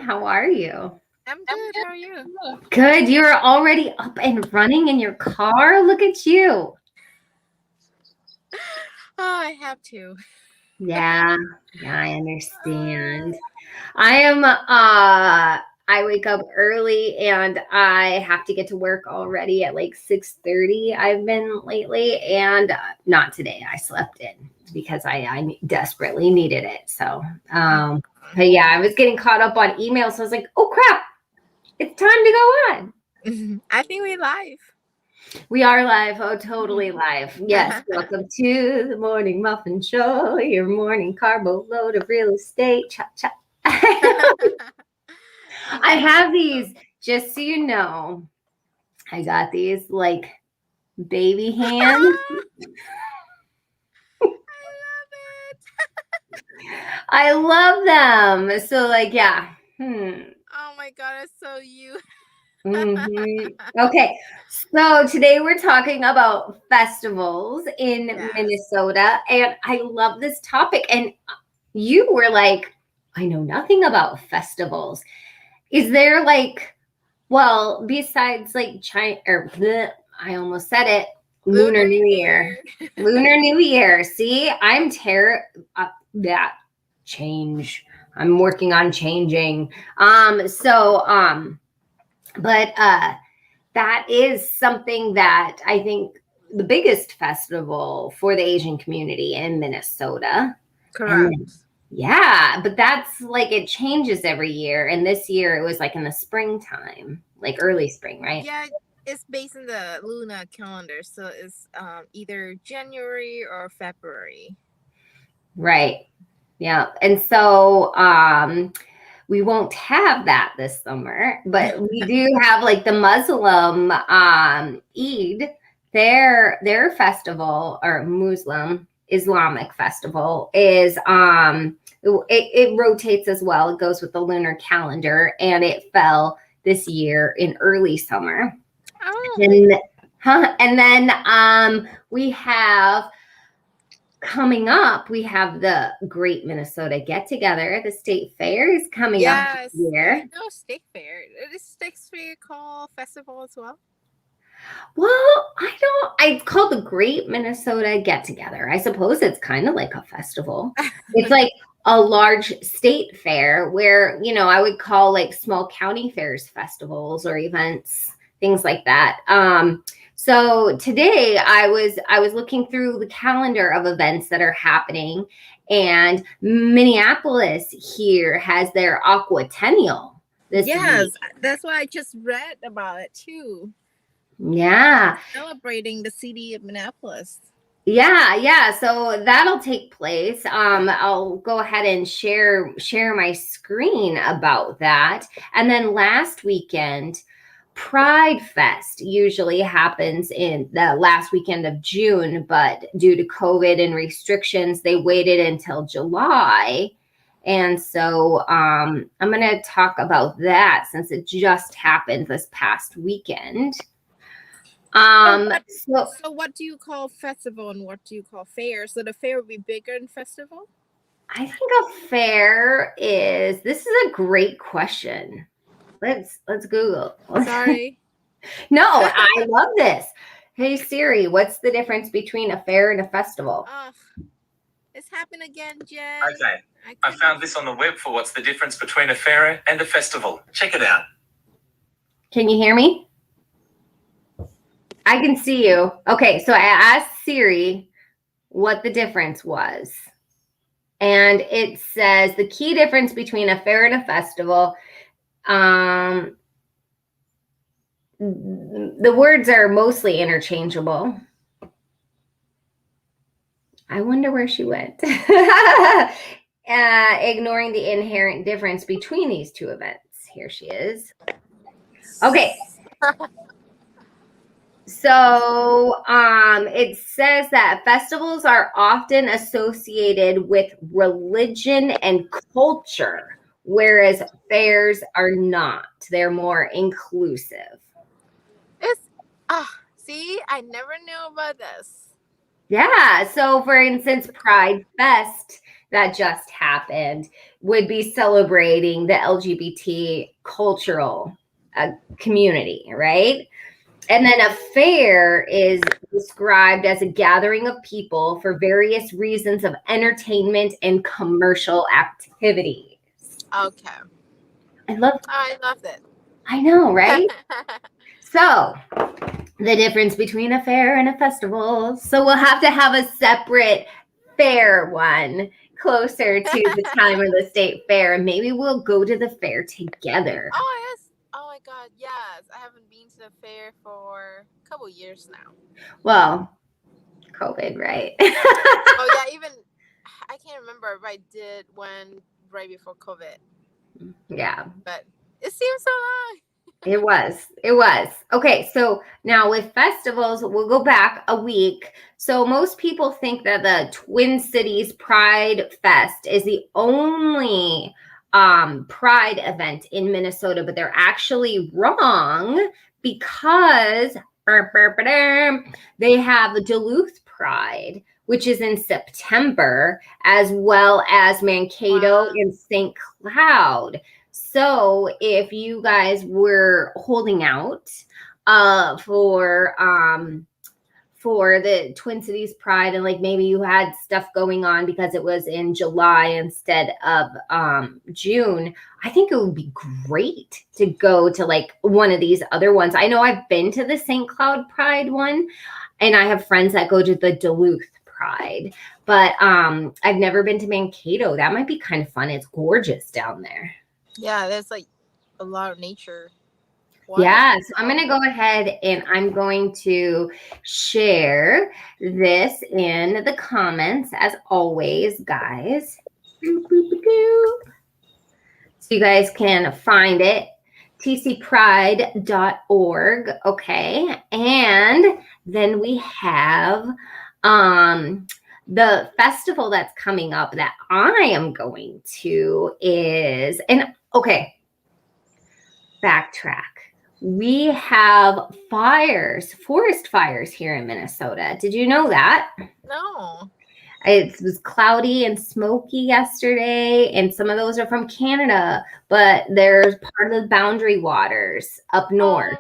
How are you? I'm good. How are you? Good. You're already up and running in your car. Look at you. Oh, I have to. Yeah, yeah, I understand. I am I wake up early and I have to get to work already at like 6:30. I've been lately and not today. I slept in because I desperately needed it. So, but yeah, I was getting caught up on emails. So I was like, "Oh crap. It's time to go on." I think we live. We are live. Oh, totally live. Yes. Welcome to the Morning Muffin Show, your morning carbo load of real estate. Cha cha. I have these, just so you know, I got these like baby hands. I love it. I love them. So, like, yeah. Oh my god, it's so you. Okay. So, today we're talking about festivals in Yes. Minnesota. And I love this topic. And you were like, I know nothing about festivals. Is there like, well, besides like China or bleh, I almost said it, Lunar Lunar New New Year. Year. Lunar New Year. See, I'm that change. I'm working on changing. But that is something that I think the biggest festival for the Asian community in Minnesota. And then, Correct. yeah, but that's like it changes every year. And this year it was like in the springtime, like early spring, right? Yeah, it's based on the lunar calendar, so it's either January or February. Right. Yeah. And so we won't have that this summer, but we do have like the Muslim Eid, their festival or Muslim Islamic festival is it rotates as well. It goes with the lunar calendar and it fell this year in early summer. Oh. And then we have coming up, we have the Great Minnesota Get Together. The state fair is coming up this Yes, I year. know State Fair. It is State Fair called festival as well. Well, I don't, it's called the Great Minnesota Get Together. I suppose it's kind of like a festival. It's like a large state fair where, I would call like small county fairs festivals or events, things like that. So today I was looking through the calendar of events that are happening, and Minneapolis here has their Aquatennial this week. Yes, that's why I just read about it too. Yeah. Celebrating the city of Minneapolis. Yeah, yeah. So that'll take place. I'll go ahead and share my screen about that. And then last weekend, Pride Fest usually happens in the last weekend of June, but due to COVID and restrictions, they waited until July. And so I'm going to talk about that since it just happened this past weekend. So Um, what? so So what do you call festival and what do you call fair? So the fair would be bigger than festival. I think a fair is this is a great question. Let's Google. Sorry. No, I love this. Hey Siri, what's the difference between a fair and a festival? Oh, it's happened again, Jen. Okay, I found this on the web for what's the difference between a fair and a festival. Check it out. Can you hear me? I can see you. Okay, so I asked Siri what the difference was. And it says the key difference between a fair and a festival. The words are mostly interchangeable. I wonder where she went. Ignoring the inherent difference between these two events. Here she is. Okay. So it says that festivals are often associated with religion and culture, whereas fairs are not. They're more inclusive. It's see, I never knew about this. Yeah. So, for instance, Pride Fest, that just happened would be celebrating the LGBT cultural community, right? And then a fair is described as a gathering of people for various reasons of entertainment and commercial activities. Okay. I love that. I know, right? So, the difference between a fair and a festival. So, we'll have to have a separate fair one closer to the time of the state fair. And maybe we'll go to the fair together. Oh, yes. Oh, my God. Yes. I haven't been to the fair for a couple years now. Well, COVID, right? Oh, yeah. Even, I can't remember if I did one right before COVID. Yeah. But it seems so long. It was. Okay, so now with festivals, we'll go back a week. So most people think that the Twin Cities Pride Fest is the only pride event in Minnesota, but they're actually wrong because they have the Duluth Pride, which is in September, as well as Mankato and St. Cloud. So if you guys were holding out for the Twin Cities Pride, and like maybe you had stuff going on because it was in July instead of June, I think it would be great to go to like one of these other ones. I know I've been to the St. Cloud Pride one, and I have friends that go to the Duluth Pride, but I've never been to Mankato. That might be kind of fun. It's gorgeous down there. Yeah, there's like a lot of nature. Yeah, so I'm going to go ahead and I'm going to share this in the comments as always, guys. So you guys can find it, tcpride.org. Okay, and then we have the festival that's coming up that I am going to is, and okay, backtrack. We have forest fires here in Minnesota. Did you know that? No. It was cloudy and smoky yesterday, and some of those are from Canada, but there's part of the boundary waters up north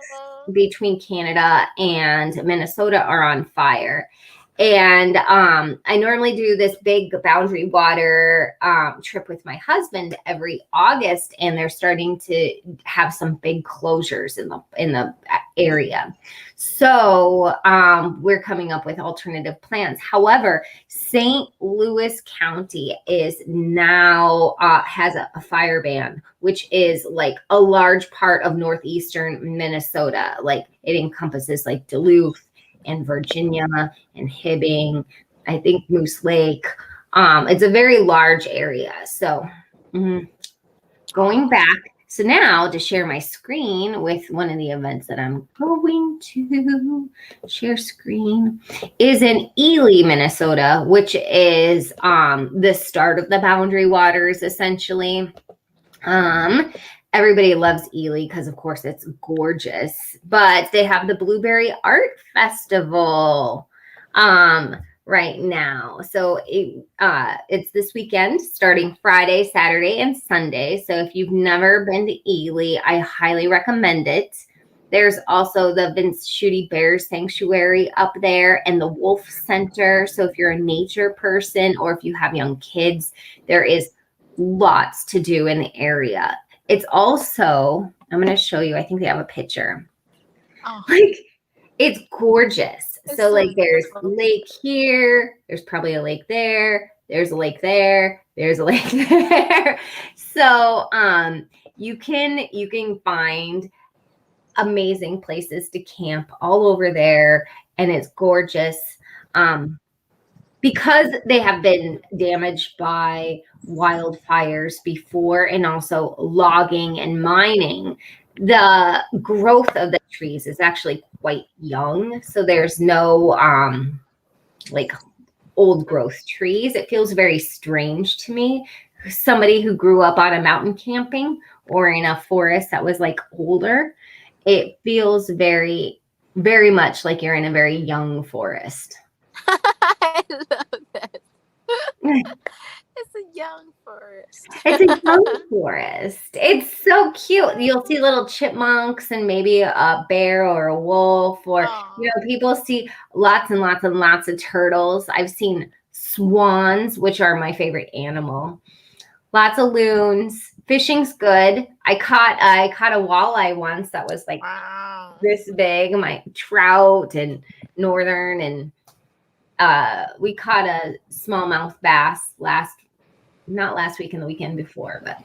between Canada and Minnesota are on fire. And I normally do this big boundary water trip with my husband every August, and they're starting to have some big closures in the area. So we're coming up with alternative plans. However, St. Louis County is now has a fire ban, which is like a large part of northeastern Minnesota. Like it encompasses like Duluth and Virginia and Hibbing, I think Moose Lake. It's a very large area. So going back, so now to share my screen with one of the events that I'm going to share screen is in Ely, Minnesota, which is the start of the Boundary Waters, essentially. Everybody loves Ely because, of course, it's gorgeous. But they have the Blueberry Art Festival right now. So it's this weekend, starting Friday, Saturday, and Sunday. So if you've never been to Ely, I highly recommend it. There's also the Vince Schutte Bear Sanctuary up there and the Wolf Center. So if you're a nature person or if you have young kids, there is lots to do in the area. It's also, I'm going to show you, I think they have a picture. Like, it's gorgeous. So like there's a lake here, there's probably a lake there, there's a lake there, there's a lake there. So you can find amazing places to camp all over there, and it's gorgeous. Because they have been damaged by wildfires before and also logging and mining, the growth of the trees is actually quite young. So there's no like old growth trees. It feels very strange to me. Somebody who grew up on a mountain camping or in a forest that was like older, it feels very, very much like you're in a very young forest. I love that. It's a young forest. It's a young forest. It's so cute. You'll see little chipmunks and maybe a bear or a wolf, or Oh, people see lots and lots and lots of turtles. I've seen swans, which are my favorite animal. Lots of loons. Fishing's good. I caught a walleye once that was like wow. this big. My trout and northern, and we caught a smallmouth bass not last week and the weekend before, but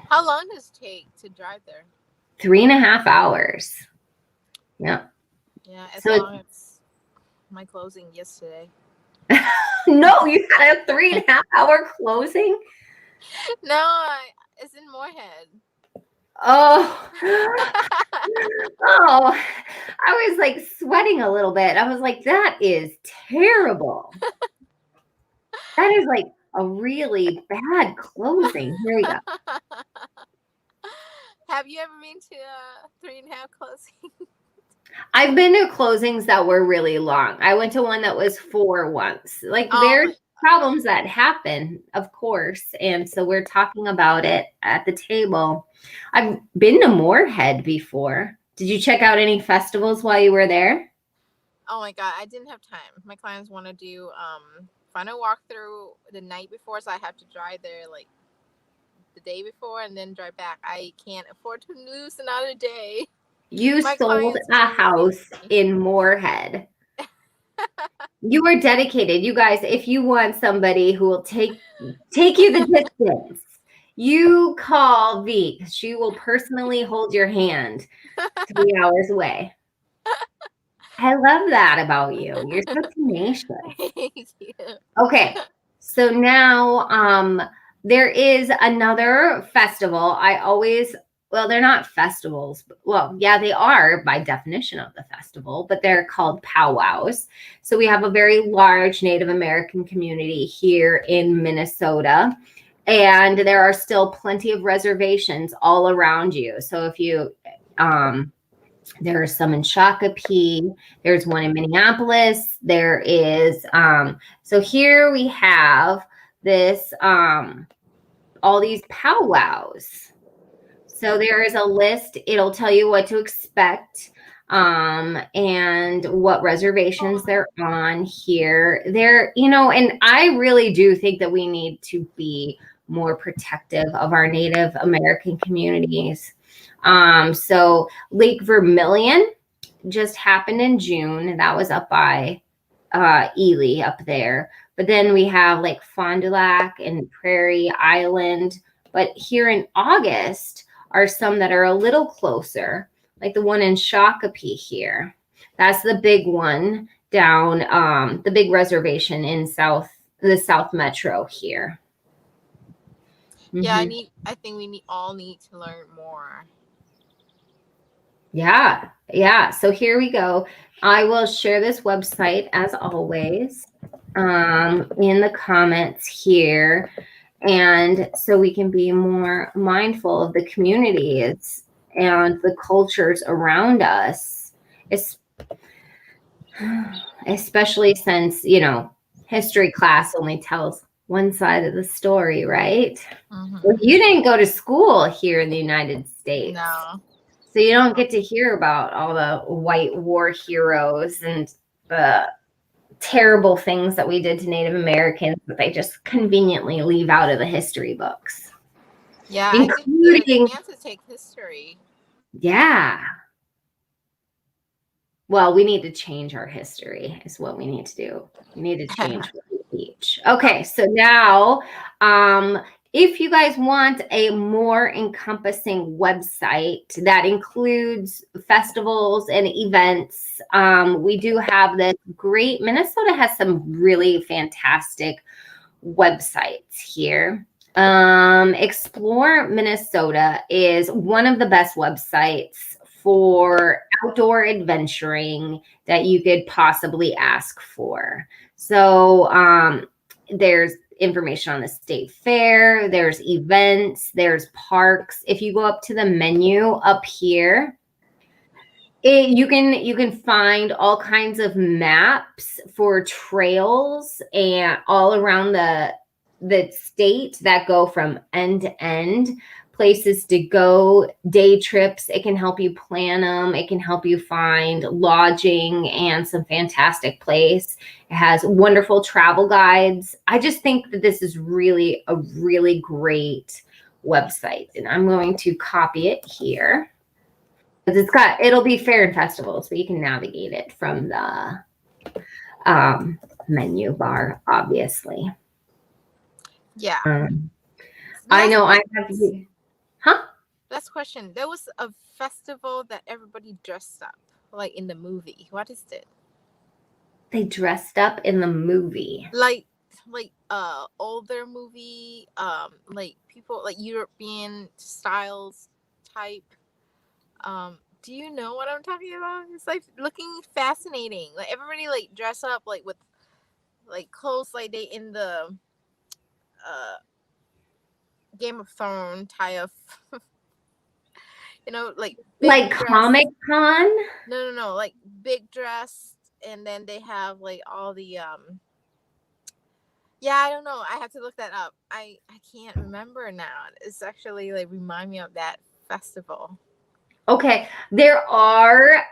How long does it take to drive there? 3.5 hours. Yeah. Yeah, as So long as my closing yesterday. no, you had a 3.5 hour closing. No, it's in Moorhead. Oh, oh, I was like sweating a little bit. I was like, that is terrible. That is like a really bad closing. Here we go. Have you ever been to a 3.5 closing? I've been to closings that were really long. I went to one that was 4 once. Like Oh there's my problems that happen, of course. And so we're talking about it at the table. I've been to Moorhead before. Did you check out any festivals while you were there? Oh my god, I didn't have time. My clients want to do final walkthrough the night before, so I have to drive there like the day before and then drive back. I can't afford to lose another day. You My sold clients a are house crazy. in Moorhead. You were dedicated. You guys, if you want somebody who will take you the distance, you call V. She will personally hold your hand 3 hours away. I love that about you. You're so tenacious. Thank you. Okay. So now there is another festival. Well, they're not festivals. Well, yeah, they are by definition of the festival, but they're called powwows. So we have a very large Native American community here in Minnesota. And there are still plenty of reservations all around you. So if you there are some in Shakopee. There's one in Minneapolis. There is so here we have this all these powwows. So there is a list. It'll tell you what to expect and what reservations they're on here. And I really do think that we need to be more protective of our Native American communities. So Lake Vermilion just happened in June. That was up by Ely up there. But then we have like Fond du Lac and Prairie Island. But here in August are some that are a little closer, like the one in Shakopee here. That's the big one down the big reservation in the South Metro here. Yeah, Mm-hmm. I think we all need to learn more. Yeah. So here we go. I will share this website as always in the comments here. And so we can be more mindful of the communities and the cultures around us, especially since, history class only tells one side of the story, right? Mm-hmm. Well, you didn't go to school here in the United States. No. So you don't get to hear about all the white war heroes and the terrible things that we did to Native Americans that they just conveniently leave out of the history books. Yeah, Including, I didn't get the chance to take history. Yeah. Well, we need to change our history is what we need to do. We need to change what we teach. Okay, so now if you guys want a more encompassing website that includes festivals and events, we do have this great, Minnesota has some really fantastic websites here. Explore Minnesota is one of the best websites for outdoor adventuring that you could possibly ask for. So there's information on the state fair, there's events, there's parks. If you go up to the menu up here, you can find all kinds of maps for trails and all around the the state that go from end to end, places to go, day trips. It can help you plan them. It can help you find lodging and some fantastic place. It has wonderful travel guides. I just think that this is really a really great website, and I'm going to copy it here. It'll be fair and festivals, but you can navigate it from the menu bar, obviously. Yeah. I know I have. Huh? Last question. There was a festival that everybody dressed up like in the movie. What is it? They dressed up in the movie. Like older movie, like people like European styles type. Do you know what I'm talking about? It's like looking fascinating. Like everybody like dress up like with like clothes like they in the Game of Thrones type of like Like dress. Comic Con? No, like big dress, and then they have like all the yeah, I don't know. I have to look that up. I can't remember now. It's actually like remind me of that festival. Okay, there are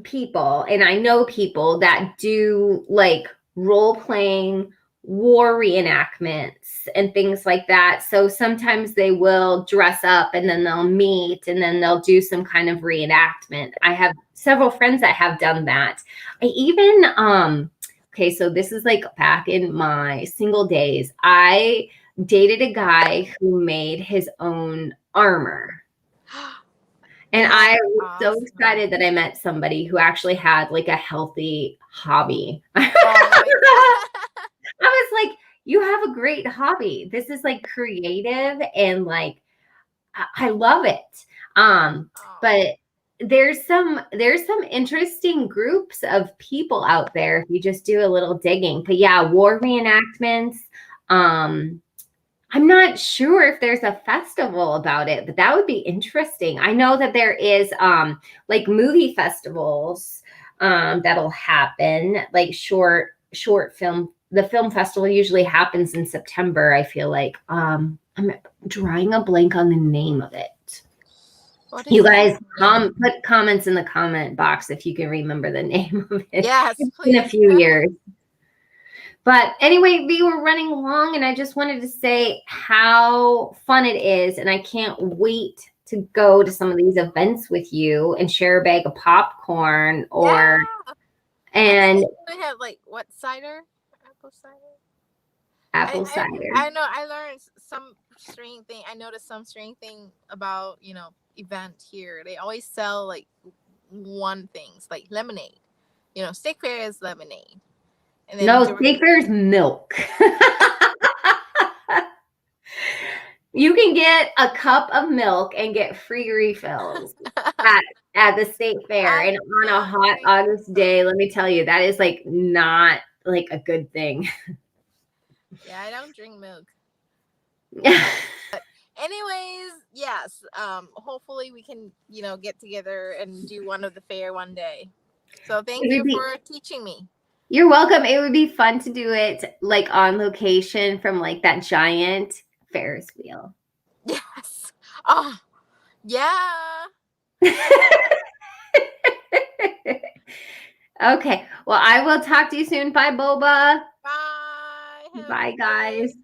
people, and I know people that do like role playing, war reenactments, and things like that. So sometimes they will dress up and then they'll meet and then they'll do some kind of reenactment. I have several friends that have done that. I even, okay, so this is like back in my single days. I dated a guy who made his own armor. And I was so excited that I met somebody who actually had like a healthy hobby. I was like, you have a great hobby. This is like creative and like I love it. But there's some interesting groups of people out there if you just do a little digging. But yeah, war reenactments. I'm not sure if there's a festival about it, but that would be interesting. I know that there is like movie festivals that'll happen, like short film. The film festival usually happens in September, I feel like. I'm drawing a blank on the name of it. You guys put comments in the comment box if you can remember the name of it. Yes, it's been a few years. But anyway, we were running along, and I just wanted to say how fun it is. And I can't wait to go to some of these events with you and share a bag of popcorn and I have like what cider? Apple cider? Apple cider. I know I learned some strange thing. I noticed some strange thing about, event here. They always sell like one things like lemonade. State fair is lemonade. And then no, state fair is milk. You can get a cup of milk and get free refills at the state fair. And on a hot August day, let me tell you, that is like not like a good thing. Yeah, I don't drink milk. But anyways, yes. Hopefully we can, get together and do one of the fair one day. So thank you for teaching me. You're welcome. It would be fun to do it like on location from like that giant Ferris wheel. Yes. Oh, yeah. Okay. Well, I will talk to you soon. Bye, Boba. Bye. Bye, guys.